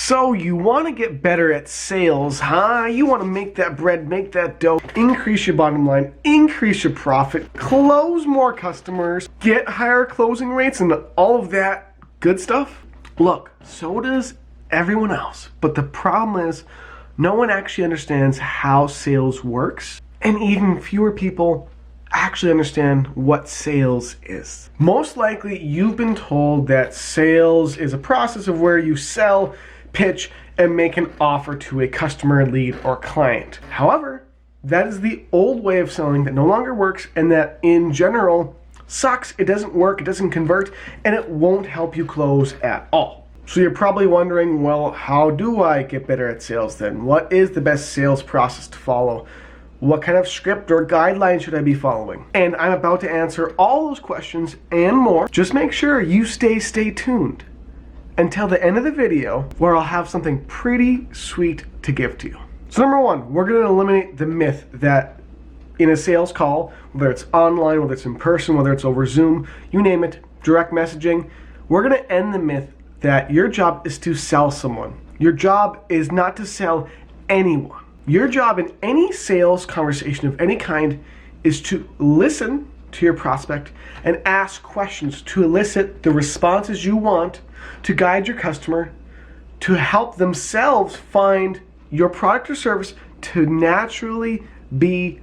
So you want to get better at sales, huh? You want to make that bread, make that dough, increase your bottom line, increase your profit, close more customers, get higher closing rates, and all of that good stuff? Look, so does everyone else. But the problem is, no one actually understands how sales works, and even fewer people actually understand what sales is. Most likely, you've been told that sales is a process of where you sell, pitch, and make an offer to a customer, lead, or client. However, that is the old way of selling that no longer works, and that in general sucks. It doesn't work, it doesn't convert, and it won't help you close at all. So you're probably wondering, well, how do I get better at sales then? What is the best sales process to follow? What kind of script or guideline should I be following? And I'm about to answer all those questions and more. Just make sure you stay tuned until the end of the video, where I'll have something pretty sweet to give to you. So number one, we're gonna eliminate the myth that in a sales call, whether it's online, whether it's in person, whether it's over Zoom, you name it, direct messaging, we're gonna end the myth that your job is to sell someone. Your job is not to sell anyone. Your job in any sales conversation of any kind is to listen to your prospect and ask questions to elicit the responses you want, to guide your customer, to help themselves find your product or service to naturally be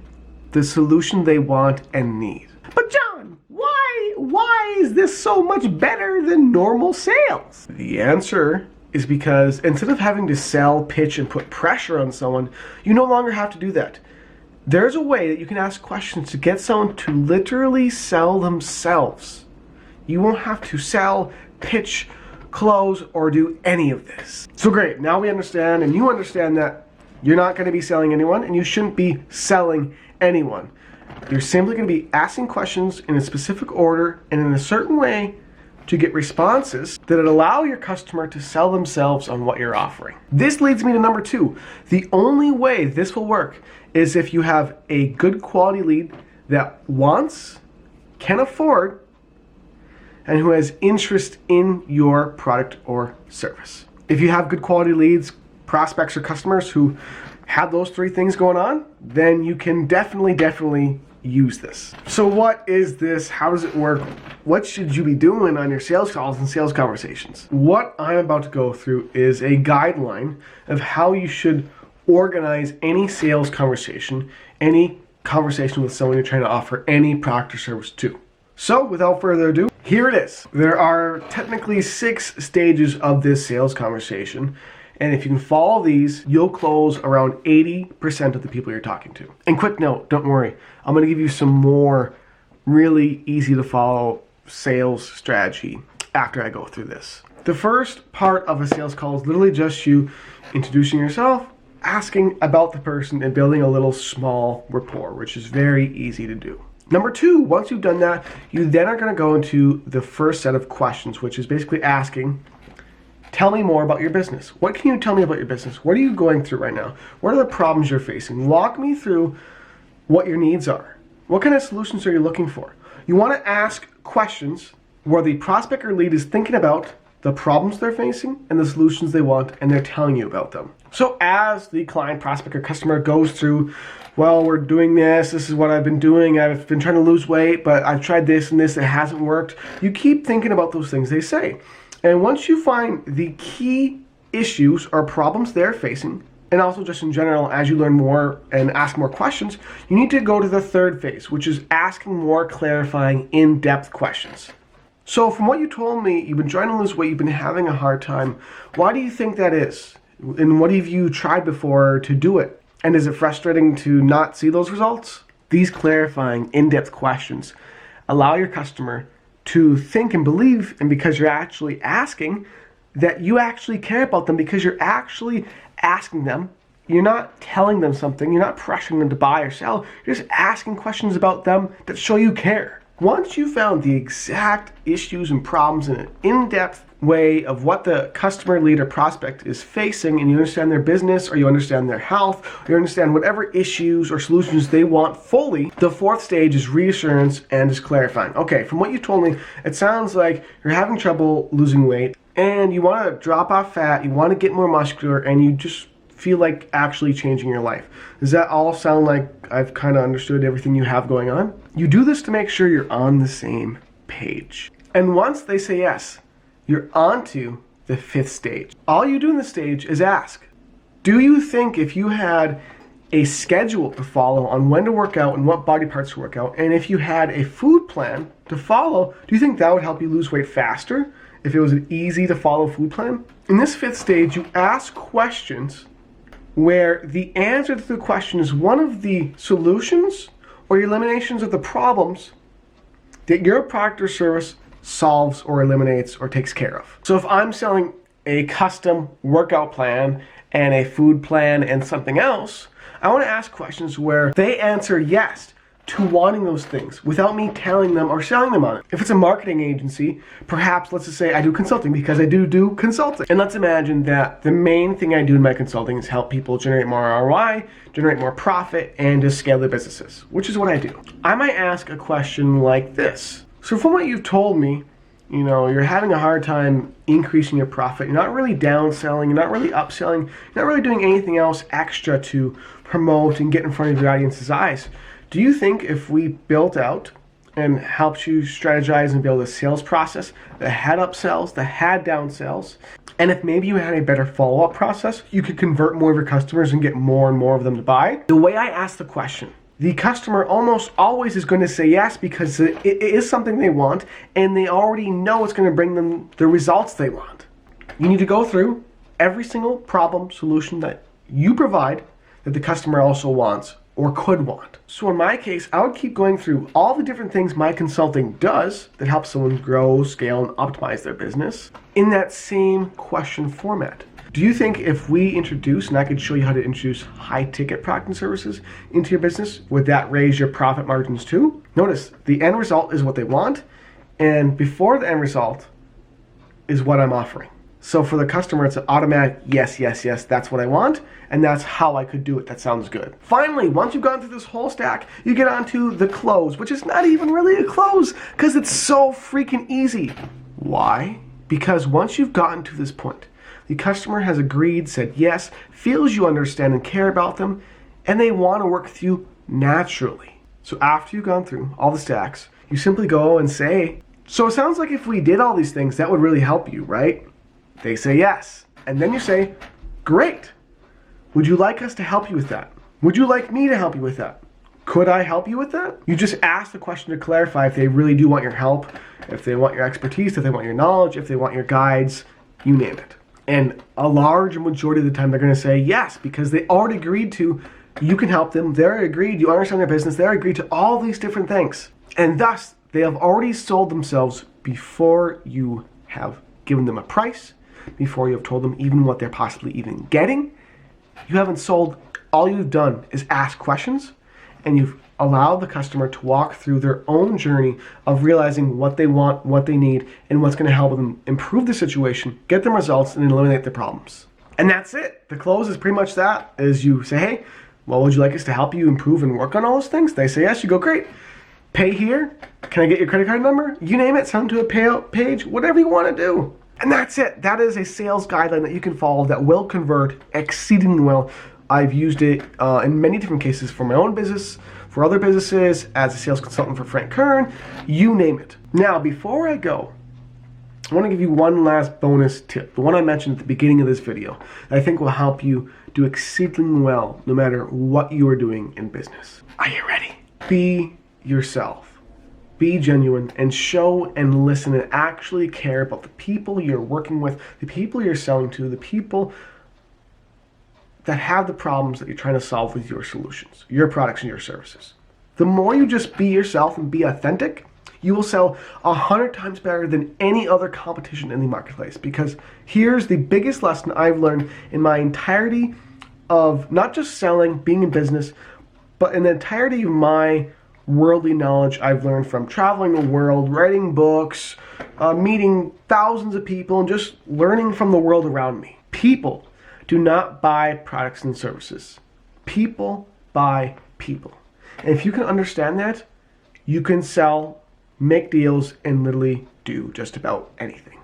the solution they want and need. But Jon, why is this so much better than normal sales? The answer is because instead of having to sell, pitch, and put pressure on someone, you no longer have to do that. There's a way that you can ask questions to get someone to literally sell themselves. You won't have to sell, pitch, close, or do any of this. So great, now we understand, and you understand that you're not going to be selling anyone, and you shouldn't be selling anyone. You're simply going to be asking questions in a specific order and in a certain way to get responses that allow your customer to sell themselves on what you're offering. This leads me to number two. The only way this will work is if you have a good quality lead that wants, can afford, and who has interest in your product or service. If you have good quality leads, prospects, or customers who have those three things going on, then you can definitely use this. So what is this? How does it work? What should you be doing on your sales calls and sales conversations? What I'm about to go through is a guideline of how you should organize any sales conversation, any conversation with someone you're trying to offer any product or service to. So without further ado, here it is. There are technically 6 stages of this sales conversation. And if you can follow these, you'll close around 80% of the people you're talking to. And quick note, don't worry, I'm gonna give you some more really easy to follow sales strategy after I go through this. The first part of a sales call is literally just you introducing yourself, asking about the person, and building a little small rapport, which is very easy to do. Number 2, once you've done that, you then are gonna go into the first set of questions, which is basically asking, tell me more about your business. What can you tell me about your business? What are you going through right now? What are the problems you're facing? Walk me through what your needs are. What kind of solutions are you looking for? You want to ask questions where the prospect or lead is thinking about the problems they're facing and the solutions they want, and they're telling you about them. So as the client, prospect, or customer goes through, well, we're doing this is what I've been doing, I've been trying to lose weight, but I've tried this and this, it hasn't worked. You keep thinking about those things they say. And once you find the key issues or problems they're facing, and also just in general, as you learn more and ask more questions, you need to go to the third phase, which is asking more clarifying, in-depth questions. So from what you told me, you've been trying to lose weight, you've been having a hard time. Why do you think that is? And what have you tried before to do it? And is it frustrating to not see those results? These clarifying, in-depth questions allow your customer to think and believe, and because you're actually asking, that you actually care about them, because you're actually asking them. You're not telling them something, you're not pressuring them to buy or sell, you're just asking questions about them that show you care. Once you found the exact issues and problems in an in-depth way of what the customer, lead, or prospect is facing, and you understand their business, or you understand their health, or you understand whatever issues or solutions they want fully, the fourth stage is reassurance and is clarifying. Okay, from what you told me, it sounds like you're having trouble losing weight. and you want to drop off fat, you want to get more muscular, and you just feel like actually changing your life. Does that all sound like I've kind of understood everything you have going on? You do this to make sure you're on the same page. And once they say yes, you're on to the 5th stage. All you do in this stage is ask, do you think if you had a schedule to follow on when to work out and what body parts to work out, and if you had a food plan to follow, do you think that would help you lose weight faster if it was an easy to follow food plan? In this 5th stage, you ask questions where the answer to the question is one of the solutions or eliminations of the problems that your product or service solves or eliminates or takes care of. So if I'm selling a custom workout plan and a food plan and something else, I want to ask questions where they answer yes to wanting those things without me telling them or selling them on it. If it's a marketing agency, perhaps let's just say I do consulting because I do consulting. And let's imagine that the main thing I do in my consulting is help people generate more ROI, generate more profit, and to scale their businesses, which is what I do. I might ask a question like this. So from what you've told me, you're having a hard time increasing your profit. You're not really downselling, you're not really upselling, you're not really doing anything else extra to promote and get in front of your audience's eyes. Do you think if we built out and helped you strategize and build a sales process that had upsells, that had downsells, and if maybe you had a better follow-up process, you could convert more of your customers and get more and more of them to buy? The way I ask the question, the customer almost always is going to say yes because it is something they want and they already know it's going to bring them the results they want. You need to go through every single problem solution that you provide that the customer also wants or could want. So in my case, I would keep going through all the different things my consulting does that helps someone grow, scale, and optimize their business in that same question format. Do you think if we introduce, and I could show you how to introduce high-ticket product and services into your business, would that raise your profit margins too? Notice, the end result is what they want, and before the end result is what I'm offering. So for the customer, it's an automatic yes, yes, yes, that's what I want, and that's how I could do it. That sounds good. Finally, once you've gone through this whole stack, you get onto the close, which is not even really a close, because it's so freaking easy. Why? Because once you've gotten to this point, the customer has agreed, said yes, feels you understand and care about them, and they want to work with you naturally. So after you've gone through all the stacks, you simply go and say, so it sounds like if we did all these things, that would really help you, right? They say yes. And then you say, great. Would you like us to help you with that? Would you like me to help you with that? Could I help you with that? You just ask the question to clarify if they really do want your help, if they want your expertise, if they want your knowledge, if they want your guides, you name it. And a large majority of the time they're going to say yes because they already agreed to, you can help them, they're agreed, you understand their business, they're agreed to all these different things. And thus, they have already sold themselves before you have given them a price, before you have told them even what they're possibly even getting. You haven't sold. All you've done is ask questions, and you've allowed the customer to walk through their own journey of realizing what they want, what they need, and what's going to help them improve the situation, get them results, and eliminate the problems. And that's it. The close is pretty much that, is you say, hey, well, would you like us to help you improve and work on all those things? They say yes, you go, great. Pay here. Can I get your credit card number? You name it, send them to a payout page, whatever you want to do. And that's it. That is a sales guideline that you can follow that will convert exceedingly well. I've used it in many different cases for my own business, for other businesses, as a sales consultant for Frank Kern, you name it. Now, before I go, I want to give you one last bonus tip, the one I mentioned at the beginning of this video, that I think will help you do exceedingly well no matter what you are doing in business. Are you ready? Be yourself. Be genuine and show and listen and actually care about the people you're working with, the people you're selling to, the people that have the problems that you're trying to solve with your solutions, your products and your services. The more you just be yourself and be authentic, you will sell 100 times better than any other competition in the marketplace. Because here's the biggest lesson I've learned in my entirety of not just selling, being in business, but in the entirety of my worldly knowledge I've learned from traveling the world, writing books, meeting thousands of people, and just learning from the world around me. People do not buy products and services. People buy people. And if you can understand that, you can sell, make deals, and literally do just about anything.